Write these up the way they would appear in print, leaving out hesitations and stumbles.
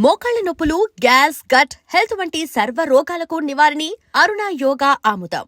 మోకాళ్ల నొప్పులు, gas, gut health వంటి సర్వ రోగాలకు నివారణి అరుణ యోగా ఆముదం.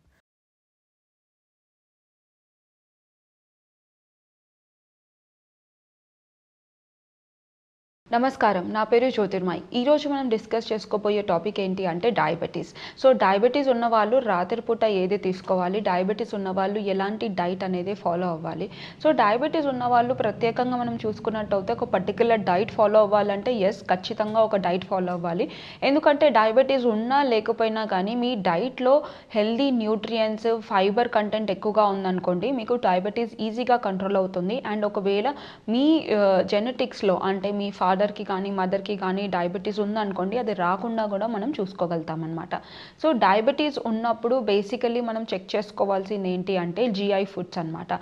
నమస్కారం, నా పేరు జ్యోతిర్మయ్. ఈరోజు మనం డిస్కస్ చేసుకోబోయే టాపిక్ ఏంటి అంటే డయాబెటీస్. సో డయాబెటీస్ ఉన్న వాళ్ళు రాత్రిపూట ఏది తీసుకోవాలి, డయాబెటీస్ ఉన్న వాళ్ళు ఎలాంటి డైట్ అనేది ఫాలో అవ్వాలి. సో డయాబెటీస్ ఉన్న వాళ్ళు ప్రత్యేకంగా మనం చూసుకున్నట్టయితే ఒక పర్టికులర్ డైట్ ఫాలో అవ్వాలంటే ఖచ్చితంగా ఒక డైట్ ఫాలో అవ్వాలి. ఎందుకంటే డయాబెటీస్ ఉన్నా లేకపోయినా కానీ మీ డైట్లో హెల్దీ న్యూట్రియంట్స్, ఫైబర్ కంటెంట్ ఎక్కువగా ఉందనుకోండి, మీకు డయాబెటీస్ ఈజీగా కంట్రోల్ అవుతుంది. అండ్ ఒకవేళ మీ జెనెటిక్స్లో అంటే మీ ఫాదర్కి కానీ మదర్కి కానీ డయాబెటీస్ ఉందనుకోండి, అది రాకుండా కూడా మనం చూసుకోగలుగుతాం అనమాట. సో డయాబెటీస్ ఉన్నప్పుడు బేసికలీ మనం చెక్ చేసుకోవాల్సింది ఏంటి అంటే జిఐ ఫుడ్స్ అనమాట.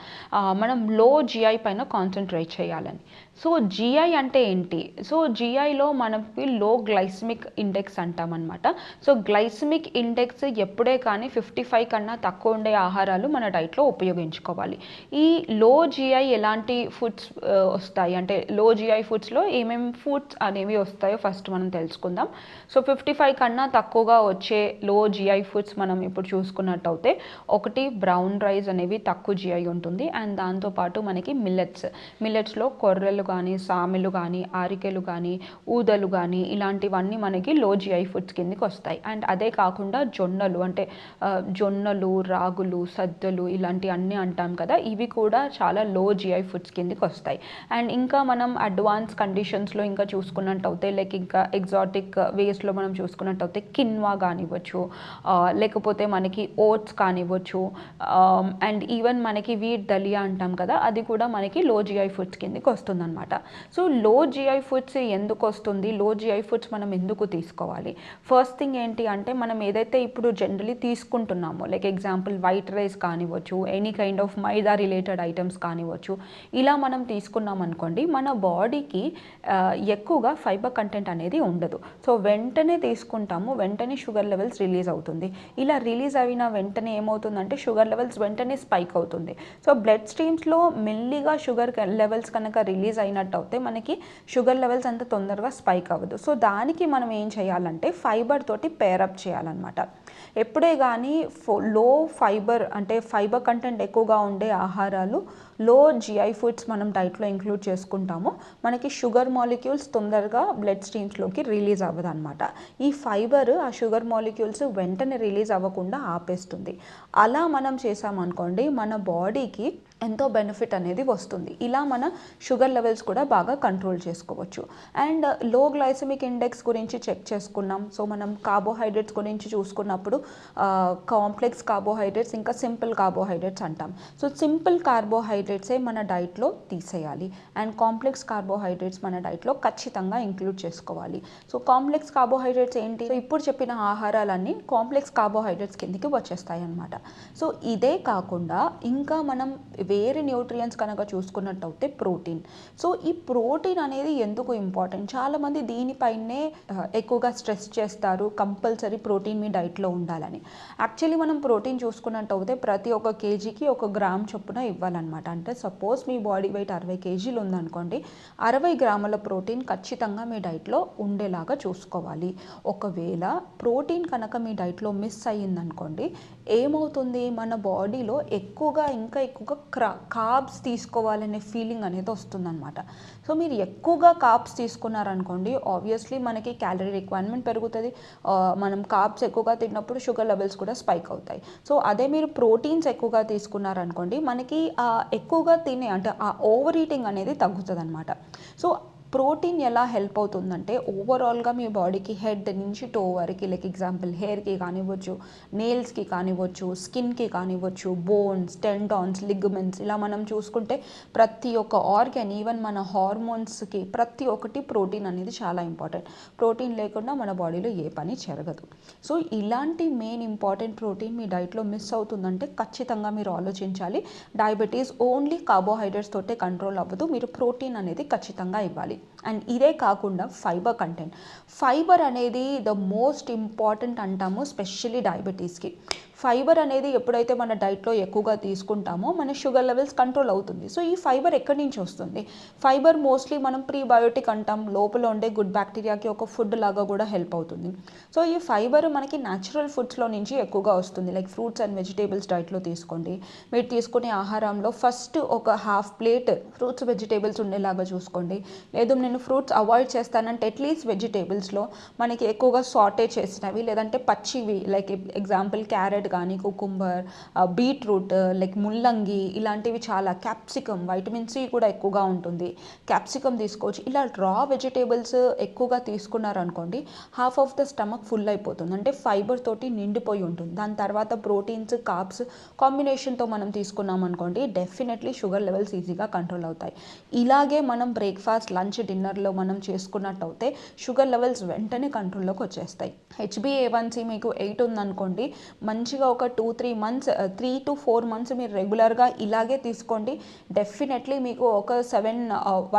మనం లో జిఐ పైన కాన్సన్ట్రేట్ చేయాలని. సో జిఐ అంటే ఏంటి? సో జిఐలో మనకి లో గ్లైసమిక్ ఇండెక్స్ అంటామన్నమాట. సో గ్లైసమిక్ ఇండెక్స్ ఎప్పుడే కానీ 55 కన్నా తక్కువ ఉండే ఆహారాలు మన డైట్లో ఉపయోగించుకోవాలి. ఈ లో జిఐ ఎలాంటి ఫుడ్స్ వస్తాయి అంటే లో జిఐ ఫుడ్స్లో ఏమేమి ఫుడ్స్ అనేవి వస్తాయో ఫస్ట్ మనం తెలుసుకుందాం. సో 55 కన్నా తక్కువగా వచ్చే లో జిఐ ఫుడ్స్ మనం ఇప్పుడు చూసుకున్నట్టయితే ఒకటి బ్రౌన్ రైస్ అనేవి తక్కువ జిఐ ఉంటుంది. అండ్ దాంతోపాటు మనకి మిల్లెట్స్లో కొర్రలు కానీ, సామెలు కానీ, ఆరికెలు కానీ, ఊదలు కానీ ఇలాంటివన్నీ మనకి లో జిఐ ఫుడ్స్ కిందకి వస్తాయి. అండ్ అదే కాకుండా జొన్నలు, రాగులు, సద్దలు ఇలాంటి అన్నీ అంటాం కదా, ఇవి కూడా చాలా లో జిఐ ఫుడ్స్ కిందకి వస్తాయి. అండ్ ఇంకా మనం అడ్వాన్స్ కండిషన్స్లో ఇంకా చూసుకున్నట్టయితే లైక్ ఇంకా ఎగ్జాటిక్ వేస్లో మనం చూసుకున్నట్టయితే కిన్వా కానివ్వచ్చు, లేకపోతే మనకి ఓట్స్ కానివ్వచ్చు, అండ్ ఈవెన్ మనకి వీట్ దలియా అంటాం కదా, అది కూడా మనకి లో జిఐ ఫుడ్స్ కిందకి వస్తుందన్నమాట. సో లో జిఐ ఫుడ్స్ ఎందుకు వస్తుంది, లో జిఐ ఫుడ్స్ మనం ఎందుకు తీసుకోవాలి? ఫస్ట్ థింగ్ ఏంటి అంటే మనం ఏదైతే ఇప్పుడు జనరలీ తీసుకుంటున్నామో లైక్ ఎగ్జాంపుల్ వైట్ రైస్ కానివ్వచ్చు, any kind of maida related items కానివ్వచ్చు, ఇలా మనం తీసుకున్నాం అనుకోండి మన బాడీకి ఎక్కువగా ఫైబర్ కంటెంట్ అనేది ఉండదు. సో వెంటనే తీసుకుంటాము, వెంటనే షుగర్ లెవెల్స్ రిలీజ్ అవుతుంది. ఇలా రిలీజ్ అయిన వెంటనే ఏమవుతుందంటే షుగర్ లెవెల్స్ వెంటనే స్పైక్ అవుతుంది. సో బ్లడ్ స్ట్రీమ్స్లో మెల్లిగా షుగర్ లెవెల్స్ కనుక రిలీజ్ అయినట్టు అయితే మనకి షుగర్ లెవెల్స్ అంత తొందరగా స్పైక్ అవ్వదు. సో దానికి మనం ఏం చేయాలంటే ఫైబర్ తోటి పేరప్ చేయాలన్నమాట. ఎప్పుడే కానీ లో ఫైబర్ అంటే ఫైబర్ కంటెంట్ ఎక్కువగా ఉండే ఆహారాలు, లో జిఐ ఫుడ్స్ మనం డైట్లో ఇంక్లూడ్ చేసుకుంటామో మనకి షుగర్ మాలిక్యూల్స్ తొందరగా బ్లడ్ స్ట్రీమ్స్లోకి రిలీజ్ అవ్వదు అనమాట. ఈ ఫైబర్ ఆ షుగర్ మాలిక్యూల్స్ వెంటనే రిలీజ్ అవ్వకుండా ఆపేస్తుంది. అలా మనం చేసామనుకోండి మన బాడీకి ఎంతో బెనిఫిట్ అనేది వస్తుంది. ఇలా మన షుగర్ లెవెల్స్ కూడా బాగా కంట్రోల్ చేసుకోవచ్చు. అండ్ లో గ్లైసమిక్ ఇండెక్స్ గురించి చెక్ చేసుకున్నాం. సో మనం కార్బోహైడ్రేట్స్ గురించి చూసుకున్నప్పుడు కాంప్లెక్స్ కార్బోహైడ్రేట్స్ ఇంకా సింపుల్ కార్బోహైడ్రేట్స్ అంటాం. సో సింపుల్ కార్బోహైడ్రేట్సే మన డైట్లో తీసేయాలి అండ్ కాంప్లెక్స్ కార్బోహైడ్రేట్స్ మన డైట్లో ఖచ్చితంగా ఇంక్లూడ్ చేసుకోవాలి. సో కాంప్లెక్స్ కార్బోహైడ్రేట్స్ ఏంటి? సో ఇప్పుడు చెప్పిన ఆహారాలన్నీ కాంప్లెక్స్ కార్బోహైడ్రేట్స్ కిందకి వచ్చేస్తాయి అన్నమాట. సో ఇదే కాకుండా ఇంకా మనం వేరే న్యూట్రియంట్స్ కనుక చూసుకున్నట్టయితే ప్రోటీన్. సో ఈ ప్రోటీన్ అనేది ఎందుకు ఇంపార్టెంట్? చాలామంది దీనిపైనే ఎక్కువగా స్ట్రెస్ చేస్తారు, కంపల్సరీ ప్రోటీన్ మీ డైట్లో ఉండాలని. యాక్చువల్లీ మనం ప్రోటీన్ చూసుకున్నట్టయితే ప్రతి ఒక్క కేజీకి 1 గ్రామ్ చొప్పున ఇవ్వాలన్నమాట. అంటే సపోజ్ మీ బాడీ వెయిట్ 60 కేజీలు ఉందనుకోండి, 60 గ్రాముల ప్రోటీన్ ఖచ్చితంగా మీ డైట్లో ఉండేలాగా చూసుకోవాలి. ఒకవేళ ప్రోటీన్ కనుక మీ డైట్లో మిస్ అయ్యిందనుకోండి ఏమవుతుంది, మన బాడీలో ఇంకా ఎక్కువగా కార్బ్స్ తీసుకోవాలనే ఫీలింగ్ అనేది వస్తుందన్నమాట. సో మీరు ఎక్కువగా కార్బ్స్ తీసుకున్నారనుకోండి ఆబ్వియస్లీ మనకి క్యాలరీ రిక్వైర్మెంట్ పెరుగుతుంది. మనం కార్బ్స్ ఎక్కువగా తిన్నప్పుడు షుగర్ లెవెల్స్ కూడా స్పైక్ అవుతాయి. సో అదే మీరు ప్రోటీన్స్ ఎక్కువగా తీసుకున్నారనుకోండి మనకి ఎక్కువగా తినే అంటే ఆ ఓవర్ ఈటింగ్ అనేది తగ్గుతుంది అనమాట. సో ప్రోటీన్ ఎలా హెల్ప్ అవుతుందంటే ఓవరాల్గా మీ బాడీకి హెడ్ నుంచి టో వరకు లైక్ ఎగ్జాంపుల్ హెయిర్కి కానివ్వచ్చు, నెయిల్స్కి కానివ్వచ్చు, స్కిన్కి కానివ్వచ్చు, బోన్స్, టెండాన్స్, లిగమెంట్స్ ఇలా మనం చూసుకుంటే ప్రతి ఒక్క ఆర్గాన్ ఈవెన్ మన హార్మోన్స్కి ప్రతి ఒక్కటి ప్రోటీన్ అనేది చాలా ఇంపార్టెంట్. ప్రోటీన్ లేకుండా మన బాడీలో ఏ పని జరగదు. సో ఇలాంటి మెయిన్ ఇంపార్టెంట్ ప్రోటీన్ మీ డైట్లో మిస్ అవుతుందంటే ఖచ్చితంగా మీరు ఆలోచించాలి. డయాబెటీస్ ఓన్లీ కార్బోహైడ్రేట్స్ తోటే కంట్రోల్ అవ్వదు, మీరు ప్రోటీన్ అనేది ఖచ్చితంగా ఇవ్వాలి. అండ్ ఇదే కాకుండా ఫైబర్ కంటెంట్. ఫైబర్ అనేది ద మోస్ట్ ఇంపార్టెంట్ అంటాము, స్పెషల్లీ డయాబెటీస్కి. ఫైబర్ అనేది ఎప్పుడైతే మన డైట్లో ఎక్కువగా తీసుకుంటామో మన షుగర్ లెవెల్స్ కంట్రోల్ అవుతుంది. సో ఈ ఫైబర్ ఎక్కడి నుంచి వస్తుంది? ఫైబర్ మోస్ట్లీ మనం ప్రీబయోటిక్ అంటాం, లోపల ఉండే గుడ్ బ్యాక్టీరియాకి ఒక ఫుడ్ లాగా కూడా హెల్ప్ అవుతుంది. సో ఈ ఫైబర్ మనకి న్యాచురల్ ఫుడ్స్లో నుంచి ఎక్కువగా వస్తుంది. లైక్ ఫ్రూట్స్ అండ్ వెజిటేబుల్స్ డైట్లో తీసుకోండి. మీరు తీసుకునే ఆహారంలో ఫస్ట్ ఒక హాఫ్ ప్లేట్ ఫ్రూట్స్ వెజిటేబుల్స్ ఉండేలాగా చూసుకోండి. లేదు నేను ఫ్రూట్స్ అవాయిడ్ చేస్తానంటే అట్లీస్ట్ వెజిటేబుల్స్లో మనకి ఎక్కువగా సాటే చేసినవి లేదంటే పచ్చివి, లైక్ ఎగ్జాంపుల్ క్యారెట్ కానీ, కుకుంబర్, బీట్రూట్, లైక్ ముల్లంగి, ఇలాంటివి చాలా, క్యాప్సికమ్, వైటమిన్ సి కూడా ఎక్కువగా ఉంటుంది, క్యాప్సికమ్ తీసుకోవచ్చు. ఇలా రా వెజిటేబుల్స్ ఎక్కువగా తీసుకున్నారనుకోండి, half of the stomach full అయిపోతుంది, అంటే ఫైబర్ తోటి నిండిపోయి ఉంటుంది. దాని తర్వాత ప్రోటీన్స్, కార్బ్స్ కాంబినేషన్తో మనం తీసుకున్నాం అనుకోండి, డెఫినెట్లీ షుగర్ లెవెల్స్ ఈజీగా కంట్రోల్ అవుతాయి. ఇలాగే మనం బ్రేక్ఫాస్ట్, లంచ్, డిన్నర్లో మనం చేసుకున్నట్టయితే షుగర్ లెవెల్స్ వెంటనే కంట్రోల్లోకి వచ్చేస్తాయి. HbA1c మీకు 8 ఉందనుకోండి, మంచిగా ఒక 2-3 మంత్స్, 3 to 4 మంత్స్ మీరు రెగ్యులర్గా ఇలాగే తీసుకోండి. డెఫినెట్లీ మీకు ఒక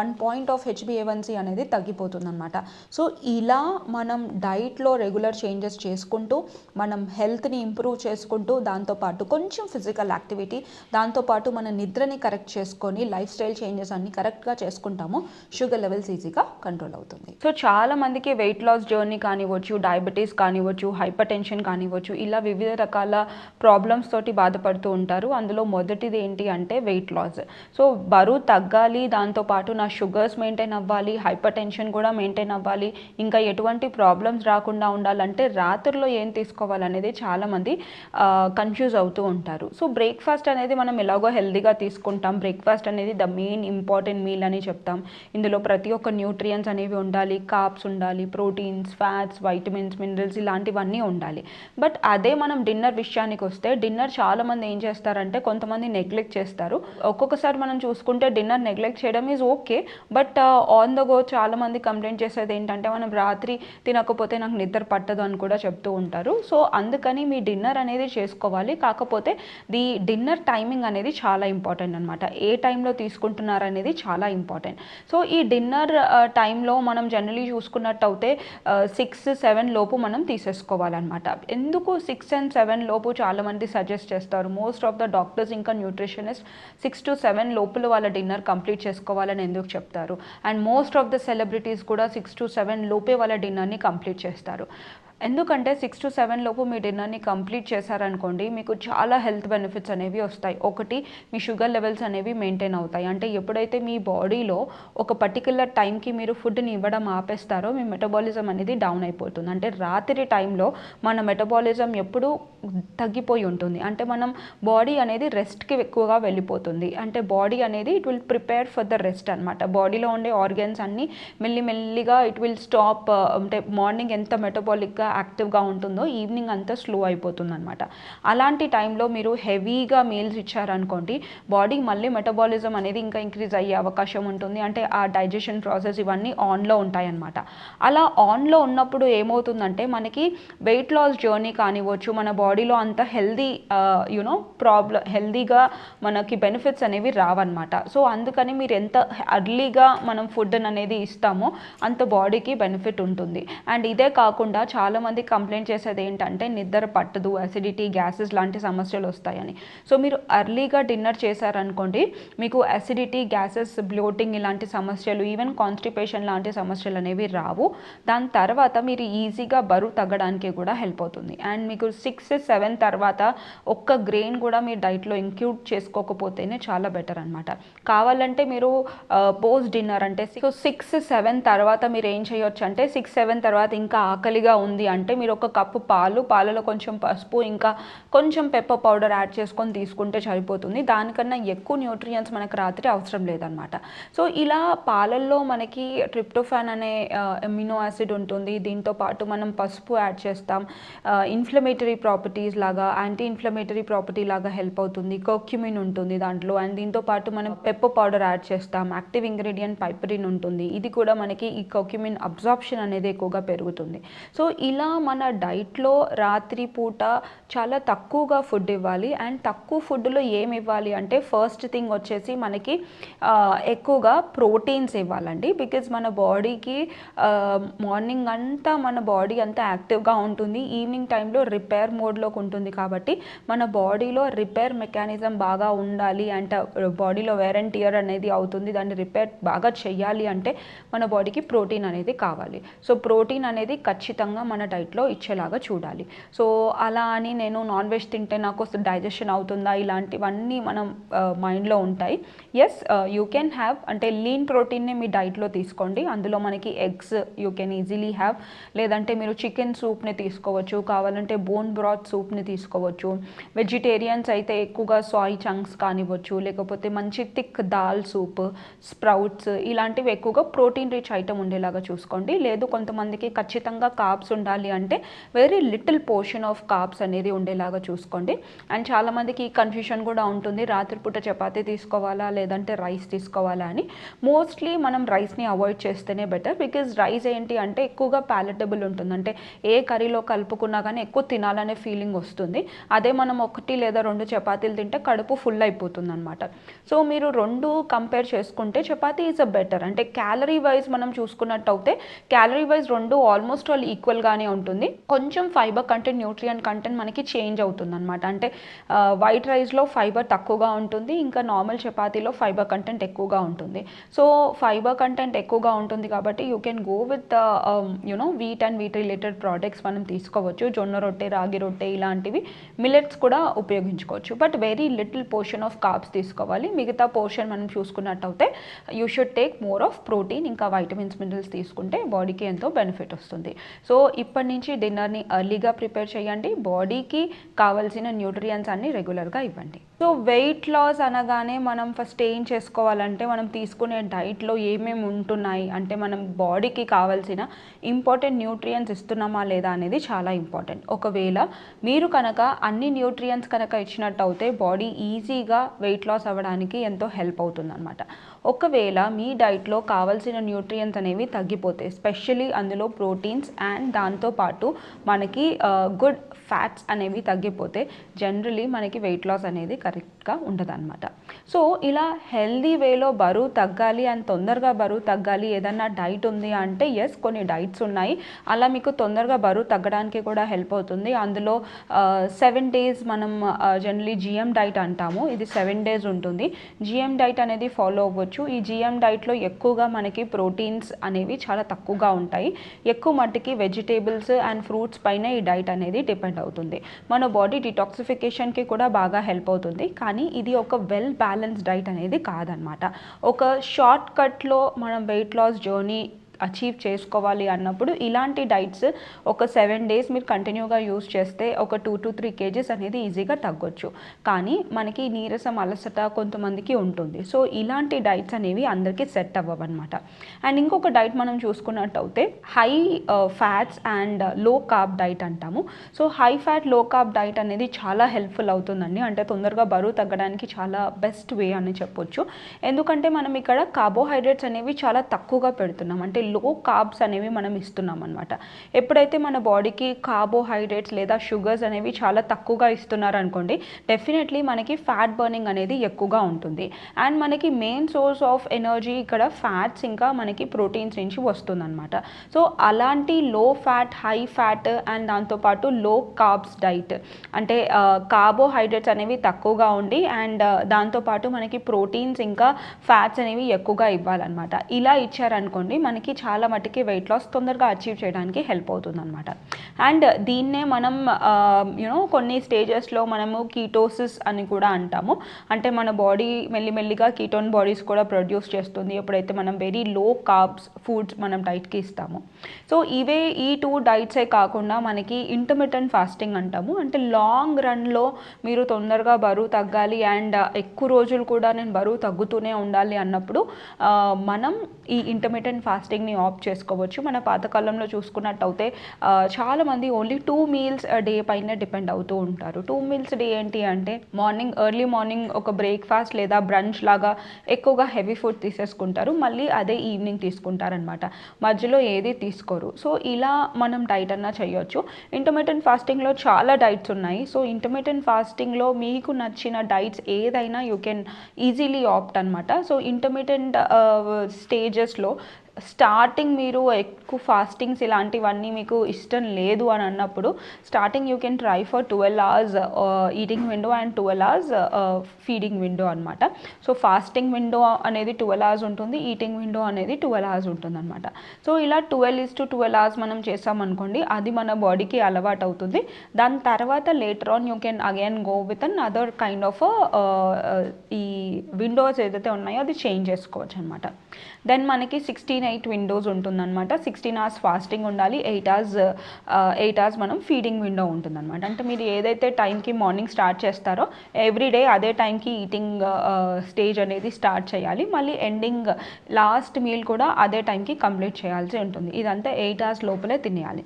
1 పాయింట్ ఆఫ్ HbA1c అనేది తగ్గిపోతుంది అనమాట. సో ఇలా మనం డైట్లో రెగ్యులర్ చేంజెస్ చేసుకుంటూ మనం హెల్త్ని ఇంప్రూవ్ చేసుకుంటూ, దాంతోపాటు కొంచెం ఫిజికల్ యాక్టివిటీ, దాంతోపాటు మన నిద్రని కరెక్ట్ చేసుకొని లైఫ్ స్టైల్ చేంజెస్ అన్ని కరెక్ట్గా చేసుకుంటాము, షుగర్ లెవెల్స్ ఈజీగా కంట్రోల్ అవుతుంది. సో చాలా మందికి వెయిట్ లాస్ జర్నీ కానివ్వచ్చు, డయాబెటీస్ కానివ్వచ్చు, హైపర్ టెన్షన్ కానివ్వచ్చు, ఇలా వివిధ రకాల ప్రాబ్లమ్స్ తోటి బాధపడుతూ ఉంటారు. అందులో మొదటిది ఏంటి అంటే వెయిట్ లాస్. సో బరువు తగ్గాలి, దాంతోపాటు నా షుగర్స్ మెయింటైన్ అవ్వాలి, హైపర్ టెన్షన్ కూడా మెయింటైన్ అవ్వాలి, ఇంకా ఎటువంటి ప్రాబ్లమ్స్ రాకుండా ఉండాలంటే రాత్రిలో ఏం తీసుకోవాలనేది చాలామంది కన్ఫ్యూజ్ అవుతూ ఉంటారు. సో బ్రేక్ఫాస్ట్ అనేది మనం ఎలాగో హెల్తీగా తీసుకుంటాం. బ్రేక్ఫాస్ట్ అనేది ద మెయిన్ ఇంపార్టెంట్ మీల్ అని చెప్తాం. ఇందులో ప్రతి ఒక్క న్యూట్రియంట్స్ అనేవి ఉండాలి, కార్బ్స్ ఉండాలి, ప్రోటీన్స్, ఫ్యాట్స్, వైటమిన్స్, మినరల్స్ ఇలాంటివన్నీ ఉండాలి. బట్ అదే మనం డిన్నర్ విషయానికి వస్తే, డిన్నర్ చాలామంది ఏం చేస్తారంటే కొంతమంది నెగ్లెక్ట్ చేస్తారు. ఒక్కొక్కసారి మనం చూసుకుంటే డిన్నర్ నెగ్లెక్ట్ చేయడం is okay, but on the go చాలామంది కంప్లైంట్ చేసేది ఏంటంటే మనం రాత్రి తినకపోతే నాకు నిద్ర పట్టదు అని కూడా చెప్తూ ఉంటారు. సో అందుకని మీ డిన్నర్ అనేది చేసుకోవాలి. కాకపోతే ది డిన్నర్ టైమింగ్ అనేది చాలా ఇంపార్టెంట్ అనమాట. ఏ టైంలో తీసుకుంటున్నారు అనేది చాలా ఇంపార్టెంట్. సో ఈ డిన్నర్ టైంలో మనం జనరలీ చూసుకున్నట్టయితే 6-7 లోపు మనం తీసేసుకోవాలన్నమాట. ఎందుకు 6 and 7 లోపు చాలామంది సజెస్ట్ చేస్తారు? మోస్ట్ ఆఫ్ ద డాక్టర్స్ ఇంకా న్యూట్రిషనిస్ట్ 6 to 7 లోపల వాళ్ళ డిన్నర్ కంప్లీట్ చేసుకోవాలని ఎందుకు చెప్తారు? And most of the celebrities కూడా 6 to 7 లోపే వాళ్ళ డిన్నర్ని కంప్లీట్ చేస్తారు. ఎందుకంటే 6 to 7 లోపు మీ డిన్నర్ని కంప్లీట్ చేశారనుకోండి, మీకు చాలా హెల్త్ బెనిఫిట్స్ అనేవి వస్తాయి. ఒకటి, మీ షుగర్ లెవెల్స్ అనేవి మెయింటైన్ అవుతాయి. అంటే ఎప్పుడైతే మీ బాడీలో ఒక పర్టికులర్ టైంకి మీరు ఫుడ్ని ఇవ్వడం ఆపేస్తారో మీ మెటబాలిజం అనేది డౌన్ అయిపోతుంది. అంటే రాత్రి టైంలో మన మెటబాలిజం ఎప్పుడు తగ్గిపోయి ఉంటుంది. అంటే మనం బాడీ అనేది రెస్ట్కి ఎక్కువగా వెళ్ళిపోతుంది. అంటే బాడీ అనేది it will prepare for the rest అనమాట. బాడీలో ఉండే ఆర్గన్స్ అన్నీ మెల్లిమెల్లిగా ఇట్ విల్ స్టాప్. అంటే మార్నింగ్ ఎంత మెటబాలిక్గా యాక్టివ్గా ఉంటుందో ఈవినింగ్ అంతా స్లో అయిపోతుంది అనమాట. అలాంటి టైంలో మీరు హెవీగా మీల్స్ ఇచ్చారనుకోండి, బాడీ మళ్ళీ మెటబాలిజం అనేది ఇంకా ఇంక్రీజ్ అయ్యే అవకాశం ఉంటుంది. అంటే ఆ డైజెషన్ ప్రాసెస్ ఇవన్నీ ఆన్లో ఉంటాయన్నమాట. అలా ఆన్లో ఉన్నప్పుడు ఏమవుతుందంటే మనకి వెయిట్ లాస్ జర్నీ కానివ్వచ్చు, మన బాడీలో అంత హెల్దీగా మనకి బెనిఫిట్స్ అనేవి రావన్నమాట. సో అందుకని మీరు ఎంత అర్లీగా మనం ఫుడ్ అనేది ఇస్తామో అంత బాడీకి బెనిఫిట్ ఉంటుంది. అండ్ ఇదే కాకుండా చాలామంది కంప్లైంట్ చేసేది ఏంటంటే నిద్ర పట్టదు, అసిడిటీ, గ్యాసెస్ లాంటి సమస్యలు వస్తాయని. సో మీరు అర్లీగా డిన్నర్ చేశారనుకోండి, మీకు అసిడిటీ, గ్యాసెస్, బ్లోటింగ్ ఇలాంటి సమస్యలు, ఈవెన్ కాన్స్టిపేషన్ లాంటి సమస్యలు అనేవి రావు. దాని తర్వాత మీరు ఈజీగా బరువు తగ్గడానికి కూడా హెల్ప్ అవుతుంది. అండ్ మీకు 6-7 తర్వాత ఒక్క గ్రెయిన్ కూడా మీ డైట్లో ఇంక్లూడ్ చేసుకోకపోతేనే చాలా బెటర్ అనమాట. కావాలంటే మీరు పోస్ట్ డిన్నర్ అంటే 6-7 తర్వాత మీరు ఏం చేయొచ్చు అంటే 6-7 తర్వాత ఇంకా ఆకలిగా ఉంది అంటే మీరు ఒక కప్పు పాలలో కొంచెం పసుపు ఇంకా కొంచెం పెప్పర్ పౌడర్ యాడ్ చేసుకొని తీసుకుంటే సరిపోతుంది. దానికన్నా ఎక్కువ న్యూట్రియంట్స్ మనకు రాత్రి అవసరం లేదనమాట. సో ఇలా పాలల్లో మనకి ట్రిప్టోఫాన్ అనే అమినో యాసిడ్ ఉంటుంది. దీంతో పాటు మనం పసుపు యాడ్ చేస్తాం. ఇన్ఫ్లమేటరీ ప్రాపర్టీస్ లాగా, యాంటీ ఇన్ఫ్లమేటరీ ప్రాపర్టీ లాగా హెల్ప్ అవుతుంది. కర్క్యూమిన్ ఉంటుంది దాంట్లో. అండ్ దీంతో పాటు మనం పెప్పర్ పౌడర్ యాడ్ చేస్తాం. యాక్టివ్ ఇంగ్రీడియంట్ పైపరిన్ ఉంటుంది. ఇది కూడా మనకి ఈ కర్క్యూమిన్ అబ్జార్ప్షన్ అనేది ఎక్కువగా పెరుగుతుంది. సో ఇలా ఇలా మన డైట్లో రాత్రి పూట చాలా తక్కువగా ఫుడ్ ఇవ్వాలి. అండ్ తక్కువ ఫుడ్లో ఏమి ఇవ్వాలి అంటే ఫస్ట్ థింగ్ వచ్చేసి మనకి ఎక్కువగా ప్రోటీన్స్ ఇవ్వాలండి. బికాజ్ మన బాడీకి మార్నింగ్ అంతా మన బాడీ అంతా యాక్టివ్గా ఉంటుంది, ఈవినింగ్ టైంలో రిపేర్ మోడ్లోకి ఉంటుంది. కాబట్టి మన బాడీలో రిపేర్ మెకానిజం బాగా ఉండాలి అంటే బాడీలో వేర్ అండ్ టియర్ అనేది అవుతుంది, దాన్ని రిపేర్ బాగా చెయ్యాలి అంటే మన బాడీకి ప్రోటీన్ అనేది కావాలి. సో ప్రోటీన్ అనేది ఖచ్చితంగా మన డైట్లో ఇచ్చేలాగా చూడాలి. సో అలా అని నేను నాన్ వెజ్ తింటే నాకు డైజెషన్ అవుతుందా ఇలాంటివన్నీ మనం మైండ్లో ఉంటాయి. ఎస్, యూ కెన్ హ్యావ్ అంటే లీన్ ప్రోటీన్నే మీ డైట్లో తీసుకోండి. అందులో మనకి eggs you can easily have, లేదంటే మీరు చికెన్ సూప్ని తీసుకోవచ్చు, కావాలంటే బోన్ బ్రాత్ సూప్ని తీసుకోవచ్చు. వెజిటేరియన్స్ అయితే ఎక్కువగా సాయ్ చంక్స్ కానివ్వచ్చు, లేకపోతే మంచి థిక్ దాల్ సూప్, స్ప్రౌట్స్ ఇలాంటివి ఎక్కువగా ప్రోటీన్ రిచ్ ఐటమ్ ఉండేలాగా చూసుకోండి. లేదు కొంతమందికి ఖచ్చితంగా కార్బ్స్ ఉండాలి అంటే very little portion of carbs అనేది ఉండేలాగా చూసుకోండి. అండ్ చాలామందికి కన్ఫ్యూషన్ కూడా ఉంటుంది, రాత్రిపూట చపాతీ తీసుకోవాలా లేదంటే రైస్ తీసుకోవాలా అని. మోస్ట్లీ మనం రైస్ని అవాయిడ్ చేస్తేనే బెటర్. బికాజ్ రైస్ ఏంటి అంటే ఎక్కువగా ప్యాలెటబుల్ ఉంటుంది, అంటే ఏ కర్రీలో కలుపుకున్నా కానీ ఎక్కువ తినాలనే ఫీలింగ్ వస్తుంది. అదే మనం 1 లేదా 2 చపాతీలు తింటే కడుపు ఫుల్ అయిపోతుంది అనమాట. సో మీరు 2 కంపేర్ చేసుకుంటే చపాతీ ఈజ్ అ బెటర్. అంటే క్యాలరీ వైజ్ మనం చూసుకున్నట్టు అయితే క్యాలరీ వైజ్ 2 ఆల్మోస్ట్ ఆల్ ఈక్వల్గానే ఉంటుంది. కొంచెం ఫైబర్ కంటెంట్, న్యూట్రియంట్ కంటెంట్ మనకి చేంజ్ అవుతుంది అనమాట. అంటే వైట్ రైస్లో ఫైబర్ తక్కువగా ఉంటుంది, ఇంకా నార్మల్ చపాతీలో ఫైబర్ కంటెంట్ ఎక్కువగా ఉంటుంది. సో ఫైబర్ కంటెంట్ ఎక్కువగా ఉంటుంది కాబట్టి you can go with wheat and wheat related products మనం తీసుకోవచ్చు. జొన్న రొట్టె, రాగి రొట్టె ఇలాంటివి, మిల్లెట్స్ కూడా ఉపయోగించుకోవచ్చు. But very little portion of carbs తీసుకోవాలి. మిగతా పోర్షన్ మనం చూసుకున్నట్టయితే you should take more of protein, ఇంకా వైటమిన్స్, మినరల్స్ తీసుకుంటే బాడీకి ఎంతో బెనిఫిట్ వస్తుంది. సో ఇప్పటి నుంచి డిన్నర్ని ఎర్లీగా ప్రిపేర్ చేయండి, బాడీకి కావాల్సిన న్యూట్రియంట్స్ అన్ని రెగ్యులర్గా ఇవ్వండి. సో వెయిట్ లాస్ అనగానే మనం ఫస్ట్ ఏం చేసుకోవాలంటే మనం తీసుకునే డైట్లో ఏమేమి ఉంటున్నాయి అంటే మనం బాడీకి కావాల్సిన ఇంపార్టెంట్ న్యూట్రియంట్స్ ఇస్తున్నామా లేదా అనేది చాలా ఇంపార్టెంట్. ఒకవేళ మీరు కనుక అన్ని న్యూట్రియంట్స్ కనుక ఇచ్చినట్టు అయితే బాడీ ఈజీగా వెయిట్ లాస్ అవ్వడానికి ఎంతో హెల్ప్ అవుతుంది అనమాట. ఒకవేళ మీ డైట్లో కావాల్సిన న్యూట్రియంట్స్ అనేవి తగ్గిపోతాయి, స్పెషలీ అందులో ప్రోటీన్స్ అండ్ దాంతోపాటు మనకి గుడ్ ఫ్యాట్స్ అనేవి తగ్గిపోతే జనరలీ మనకి వెయిట్ లాస్ అనేది కరెక్ట్గా ఉండదు అనమాట. సో ఇలా హెల్దీ వేలో బరువు తగ్గాలి అండ్ తొందరగా బరువు తగ్గాలి ఏదన్నా డైట్ ఉంది అంటే ఎస్, కొన్ని డైట్స్ ఉన్నాయి. అలా మీకు తొందరగా బరువు తగ్గడానికి కూడా హెల్ప్ అవుతుంది. అందులో 7 days మనం జనరలీ జిఎం డైట్ అంటాము. ఇది 7 days ఉంటుంది. జిఎం డైట్ అనేది ఫాలో అవ్వచ్చు. ఈ జిఎం డైట్లో ఎక్కువగా మనకి ప్రోటీన్స్ అనేవి చాలా తక్కువగా ఉంటాయి. ఎక్కువ మట్టుకి వెజిటేబుల్స్ అండ్ ఫ్రూట్స్ పైన ఈ డైట్ అనేది డిపెండ్ అవుతుంది. మన బాడీ డిటాక్సిఫికేషన్కి కూడా బాగా హెల్ప్ అవుతుంది. కానీ ఇది ఒక వెల్ బ్యాలెన్స్ డైట్ అనేది కాదనమాట. ఒక షార్ట్ కట్లో మనం వెయిట్ లాస్ జర్నీ అచీవ్ చేసుకోవాలి అన్నప్పుడు ఇలాంటి డైట్స్ ఒక 7 days మీరు కంటిన్యూగా యూస్ చేస్తే ఒక 2 to 3 kgs అనేది ఈజీగా తగ్గొచ్చు. కానీ మనకి నీరసం, అలసట కొంతమందికి ఉంటుంది. సో ఇలాంటి డైట్స్ అనేవి అందరికీ సెట్ అవ్వవన్నమాట. అండ్ ఇంకొక డైట్ మనం చూసుకున్నట్టు అయితే high fats and low carb diet అంటాము. So high fat, low carb diet అనేది చాలా హెల్ప్ఫుల్ అవుతుందండి. అంటే తొందరగా బరువు తగ్గడానికి చాలా బెస్ట్ వే అని చెప్పొచ్చు. ఎందుకంటే మనం ఇక్కడ కార్బోహైడ్రేట్స్ అనేవి చాలా తక్కువగా పెడుతున్నాం, అంటే లో కార్బ్స్ అనేవి మనం ఇస్తున్నాం అనమాట. ఎప్పుడైతే మన బాడీకి కార్బోహైడ్రేట్స్ లేదా షుగర్స్ అనేవి చాలా తక్కువగా ఇస్తున్నారు అనుకోండి, డెఫినెట్లీ మనకి ఫ్యాట్ బర్నింగ్ అనేది ఎక్కువగా ఉంటుంది. అండ్ మనకి మెయిన్ సోర్స్ ఆఫ్ ఎనర్జీ ఇక్కడ ఫ్యాట్స్ ఇంకా మనకి ప్రోటీన్స్ నుంచి వస్తుందన్నమాట. సో అలాంటి లో ఫ్యాట్, హై ఫ్యాట్ అండ్ దాంతోపాటు లో కార్బ్స్ డైట్ అంటే కార్బోహైడ్రేట్స్ అనేవి తక్కువగా ఉండి అండ్ దాంతోపాటు మనకి ప్రోటీన్స్ ఇంకా ఫ్యాట్స్ అనేవి ఎక్కువగా ఇవ్వాలన్నమాట. ఇలా ఇచ్చారనుకోండి మనకి చాలా మట్టుకి వెయిట్ లాస్ తొందరగా అచీవ్ చేయడానికి హెల్ప్ అవుతుంది అనమాట. అండ్ దీన్నే మనం కొన్ని స్టేజెస్లో మనము కీటోసిస్ అని కూడా అంటాము. అంటే మన బాడీ మెల్లిమెల్లిగా కీటోన్ బాడీస్ కూడా ప్రొడ్యూస్ చేస్తుంది ఎప్పుడైతే మనం వెరీ లో కార్బ్స్ ఫుడ్స్ మనం డైట్కి ఇస్తాము. సో ఈ 2 డైట్సే కాకుండా మనకి ఇంటర్మిటెంట్ ఫాస్టింగ్ అంటాము. అంటే లాంగ్ రన్లో మీరు తొందరగా బరువు తగ్గాలి అండ్ ఎక్కువ రోజులు కూడా నేను బరువు తగ్గుతూనే ఉండాలి అన్నప్పుడు మనం ఈ ఇంటర్మిటెంట్ ఫాస్టింగ్ మార్నింగ్ని ఆప్ట్ చేసుకోవచ్చు. మన పాతకాలంలో చూసుకున్నట్టయితే చాలామంది ఓన్లీ 2 మీల్స్ డే పైన డిపెండ్ అవుతూ ఉంటారు. 2 మీల్స్ డే ఏంటి అంటే ఎర్లీ మార్నింగ్ ఒక బ్రేక్ఫాస్ట్ లేదా బ్రంచ్ లాగా ఎక్కువగా హెవీ ఫుడ్ తీసేసుకుంటారు, మళ్ళీ అదే ఈవినింగ్ తీసుకుంటారనమాట, మధ్యలో ఏది తీసుకోరు. సో ఇలా మనం డైట్ అన్నా చేయొచ్చు. ఇంటర్మిటెంట్ ఫాస్టింగ్లో చాలా డైట్స్ ఉన్నాయి. సో ఇంటర్మిటెంట్ ఫాస్టింగ్లో మీకు నచ్చిన డైట్స్ ఏదైనా యూ కెన్ ఈజీలీ ఆప్ట్ అనమాట. సో ఇంటర్మిటెంట్ స్టేజెస్లో స్టార్టింగ్ మీరు ఎక్కువ ఫాస్టింగ్స్ ఇలాంటివన్నీ మీకు ఇష్టం లేదు అని అన్నప్పుడు starting you can try for 12 hours eating window and 12 hours feeding window అనమాట. సో ఫాస్టింగ్ విండో అనేది 12 hours ఉంటుంది, ఈటింగ్ విండో అనేది 12 hours ఉంటుంది అనమాట. సో ఇలా 12:12 hours మనం చేసామనుకోండి, అది మన బాడీకి అలవాటు అవుతుంది. దాని తర్వాత later on you can again go with an other kind of ఈ విండోస్ ఏదైతే ఉన్నాయో అది చేంజ్ చేసుకోవచ్చు అనమాట. దెన్ మనకి 16:8 విండోస్ ఉంటుందన్నమాట. 16 hours ఫాస్టింగ్ ఉండాలి, 8 hours మనం ఫీడింగ్ విండో ఉంటుందన్నమాట. అంటే మీరు ఏదైతే టైంకి మార్నింగ్ స్టార్ట్ చేస్తారో ఎవ్రీడే అదే టైంకి ఈటింగ్ స్టేజ్ అనేది స్టార్ట్ చేయాలి, మళ్ళీ ఎండింగ్ లాస్ట్ మీల్ కూడా అదే టైంకి కంప్లీట్ చేయాల్సి ఉంటుంది. ఇదంతా 8 hours లోపలే తినేయాలి.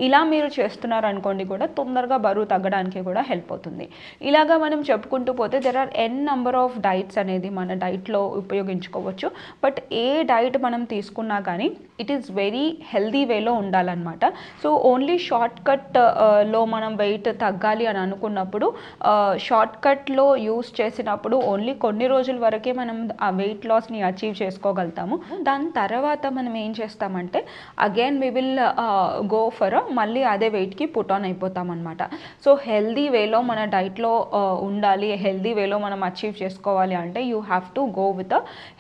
ఇలా మీరు చేస్తున్నారు అనుకోండి కూడా తొందరగా బరువు తగ్గడానికి కూడా హెల్ప్ అవుతుంది. ఇలాగా మనం చెప్పుకుంటూ పోతే there are n number of diets అనేది మన డైట్లో ఉపయోగించుకోవచ్చు. బట్ ఏ డైట్ మనం తీసుకున్నా కానీ ఇట్ ఈస్ వెరీ హెల్దీ వేలో ఉండాలన్నమాట. సో ఓన్లీ షార్ట్ కట్లో మనం వెయిట్ తగ్గాలి అని అనుకున్నప్పుడు షార్ట్ కట్లో యూస్ చేసినప్పుడు ఓన్లీ కొన్ని రోజుల వరకే మనం ఆ వెయిట్ లాస్ని అచీవ్ చేసుకోగలుగుతాము. దాని తర్వాత మనం ఏం చేస్తామంటే again we will go for మళ్ళీ అదే వెయిట్కి పుట్ ఆన్ అయిపోతాం అనమాట. సో హెల్దీ వేలో మన డైట్లో ఉండాలి, హెల్దీ వేలో మనం అచీవ్ చేసుకోవాలి అంటే you have to go with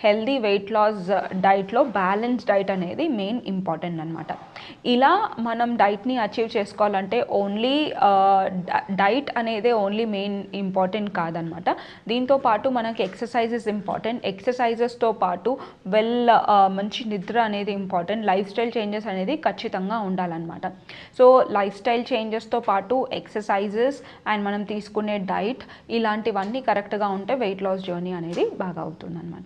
healthy weight loss డైట్లో బ్యాలెన్స్ డైట్ అనేది మెయిన్ ఇంపార్టెంట్ అనమాట. ఇలా మనం డైట్ని అచీవ్ చేసుకోవాలంటే ఓన్లీ డైట్ అనేది ఓన్లీ మెయిన్ ఇంపార్టెంట్ కాదనమాట. దీంతో పాటు మనకి ఎక్సర్సైజెస్ ఇంపార్టెంట్. ఎక్సర్సైజెస్తో పాటు మంచి నిద్ర అనేది ఇంపార్టెంట్. లైఫ్ స్టైల్ చేంజెస్ అనేది ఖచ్చితంగా ఉండాలన్నమాట. సో లైఫ్ స్టైల్ చేంజెస్తో పాటు ఎక్సర్సైజెస్ అండ్ మనం తీసుకునే డైట్ ఇలాంటివన్నీ కరెక్ట్గా ఉంటే వెయిట్ లాస్ జర్నీ అనేది బాగా అవుతుంది అనమాట.